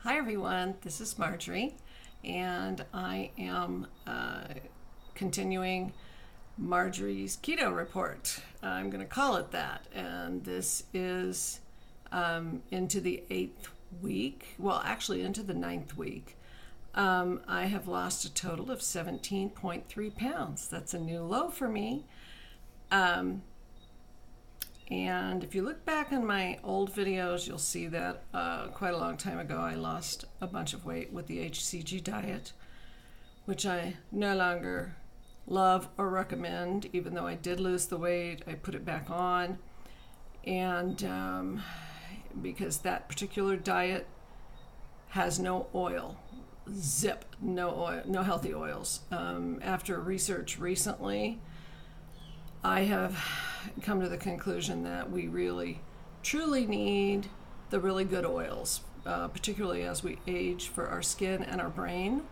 Hi everyone, this is Marjorie, and I am continuing Marjorie's Keto Report. I'm going to call it that, and this is into the 8th week, well actually into the 9th week. I have lost a total of 17.3 pounds. That's a new low for me. And if you look back on my old videos, you'll see that quite a long time ago I lost a bunch of weight with the HCG diet, which I no longer love or recommend. Even though I did lose the weight, I put it back on. And because that particular diet has no oil, no oil, no healthy oils. After research recently, I have come to the conclusion that we really, truly need the really good oils, particularly as we age, for our skin and our brain.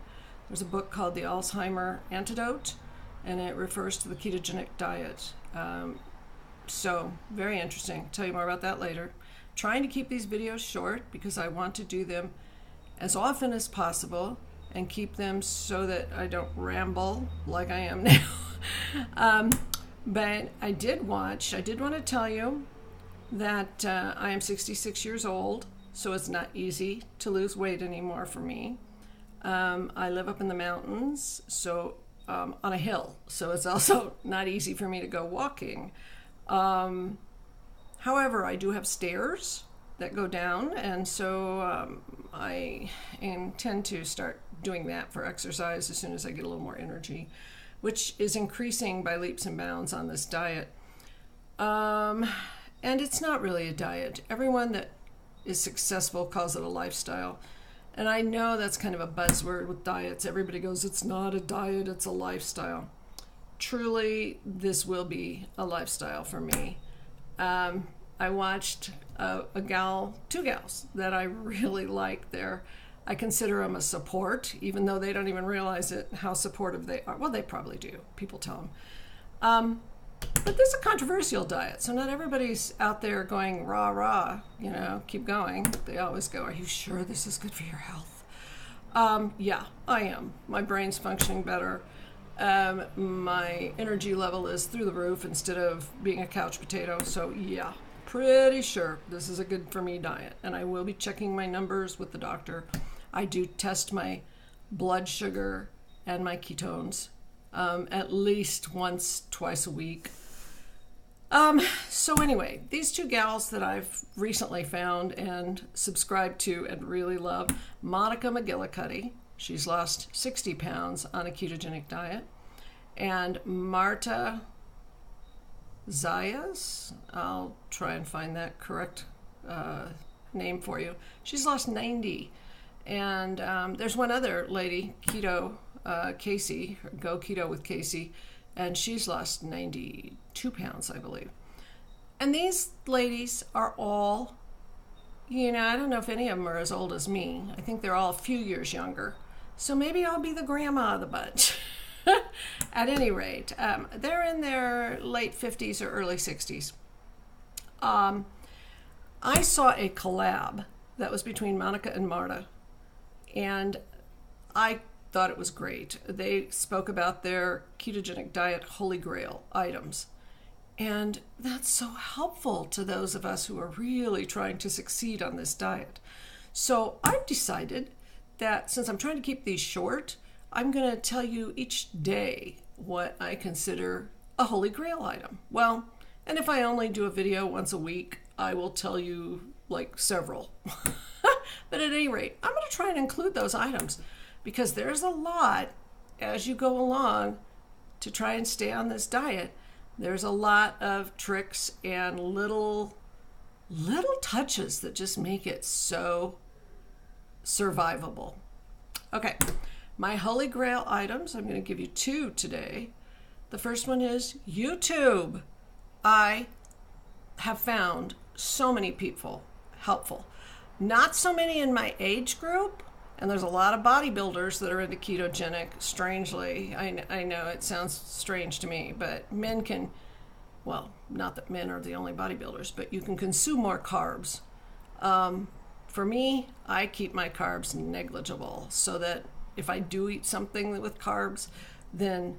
There's a book called The Alzheimer Antidote, and it refers to the ketogenic diet. So very interesting. I'll tell you more about that later. Trying to keep these videos short because I want to do them as often as possible and keep them so that I don't ramble like I am now. But I did want to tell you that I am 66 years old, so it's not easy to lose weight anymore for me. I live up in the mountains, so on a hill, so it's also not easy for me to go walking. However, I do have stairs that go down, and so I intend to start doing that for exercise as soon as I get a little more energy, which is increasing by leaps and bounds on this diet. And it's not really a diet. Everyone that is successful calls it a lifestyle. And I know that's kind of a buzzword with diets. Everybody goes, it's not a diet, it's a lifestyle. Truly, this will be a lifestyle for me. I watched two gals that I really like there. I consider them a support, even though they don't even realize it, how supportive they are. Well, they probably do. People tell them. But this is a controversial diet, so not everybody's out there going rah, rah, keep going. They always go, are you sure this is good for your health? Yeah, I am. My brain's functioning better. My energy level is through the roof instead of being a couch potato. So yeah, pretty sure this is a good for me diet. And I will be checking my numbers with the doctor. I do test my blood sugar and my ketones at least twice a week. So anyway, these two gals that I've recently found and subscribed to and really love, Monica McGillicuddy, she's lost 60 pounds on a ketogenic diet, and Marta Zayas, I'll try and find that correct name for you. She's lost 90. And there's one other lady, Casey, Go Keto with Casey, and she's lost 92 pounds, I believe. And these ladies are all, I don't know if any of them are as old as me. I think they're all a few years younger. So maybe I'll be the grandma of the bunch. At any rate, they're in their late 50s or early 60s. I saw a collab that was between Monica and Marta, and I thought it was great. They spoke about their ketogenic diet holy grail items, and that's so helpful to those of us who are really trying to succeed on this diet. So I've decided that since I'm trying to keep these short, I'm going to tell you each day what I consider a holy grail item. Well, and if I only do a video once a week, I will tell you like several. But at any rate, I'm going to try and include those items because there's a lot as you go along to try and stay on this diet. There's a lot of tricks and little touches that just make it so survivable. Okay, my holy grail items, I'm going to give you two today. The first one is YouTube. I have found so many people helpful. Not so many in my age group, and there's a lot of bodybuilders that are into ketogenic, strangely. I know it sounds strange to me, but men can, well, not that men are the only bodybuilders, but you can consume more carbs for me, I keep my carbs negligible so that if I do eat something with carbs, then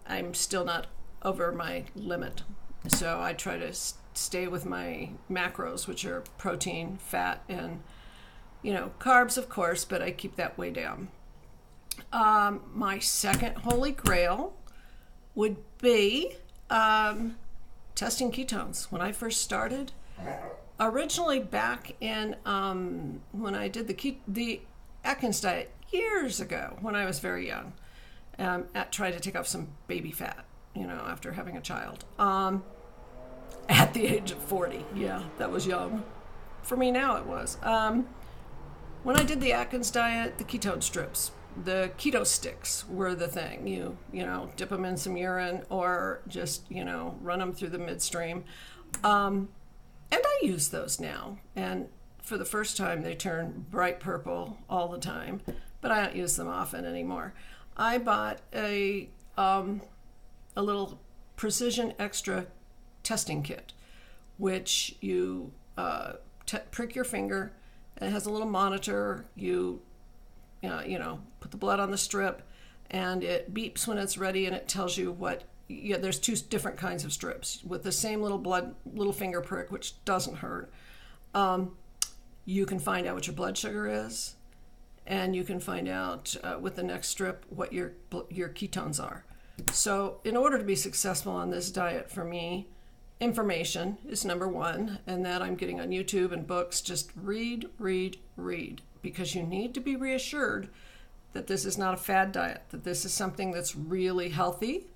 I'm still not over my limit. So I try to stay with my macros, which are protein, fat, and carbs, of course, but I keep that way down. My second holy grail would be testing ketones. When I first started, originally back in when I did the Atkins diet years ago, when I was very young, tried to take off some baby fat, after having a child, at the age of 40. Yeah, that was young. For me now, it was. When I did the Atkins diet, the ketone strips, the keto sticks were the thing. You dip them in some urine or just, run them through the midstream. And I use those now. And for the first time, they turn bright purple all the time, but I don't use them often anymore. I bought a little Precision Extra testing kit, which you prick your finger. It has a little monitor. You put the blood on the strip, and it beeps when it's ready, and it tells you what. There's two different kinds of strips with the same little finger prick, which doesn't hurt. You can find out what your blood sugar is, and you can find out with the next strip what your ketones are. So in order to be successful on this diet, for me, information is number one, and that I'm getting on YouTube and books. Just read, because you need to be reassured that this is not a fad diet, that this is something that's really healthy,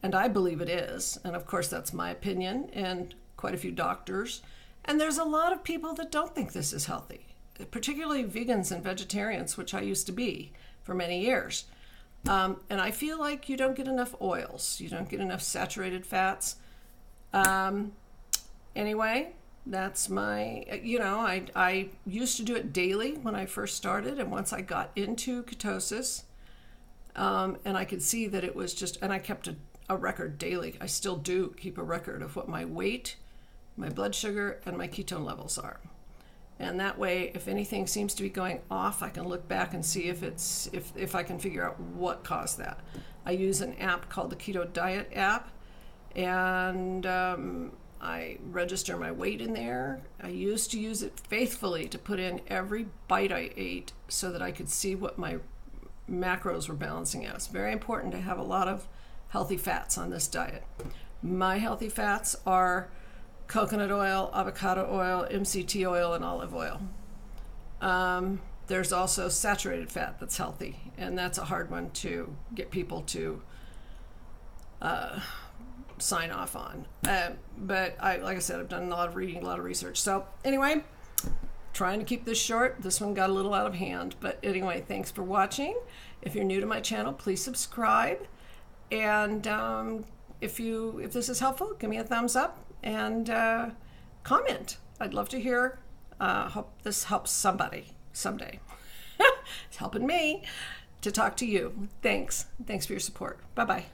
and I believe it is. And of course, that's my opinion and quite a few doctors. And there's a lot of people that don't think this is healthy, particularly vegans and vegetarians, which I used to be for many years. And I feel like you don't get enough oils. You don't get enough saturated fats. Anyway, that's my, I used to do it daily when I first started. And once I got into ketosis, and I could see that it was just, and I kept a record daily. I still do keep a record of what my weight, my blood sugar, and my ketone levels are. And that way, if anything seems to be going off, I can look back and see if I can figure out what caused that. I use an app called the Keto Diet app, and I register my weight in there. I used to use it faithfully to put in every bite I ate so that I could see what my macros were balancing out. It's very important to have a lot of healthy fats on this diet. My healthy fats are coconut oil, avocado oil, MCT oil, and olive oil. There's also saturated fat that's healthy, and that's a hard one to get people to sign off on. But like I said, I've done a lot of reading, a lot of research. So anyway, trying to keep this short. This one got a little out of hand. But anyway, thanks for watching. If you're new to my channel, please subscribe. And if this is helpful, give me a thumbs up and comment. I'd love to hear. Hope this helps somebody someday. It's helping me to talk to you. Thanks for your support. Bye-bye.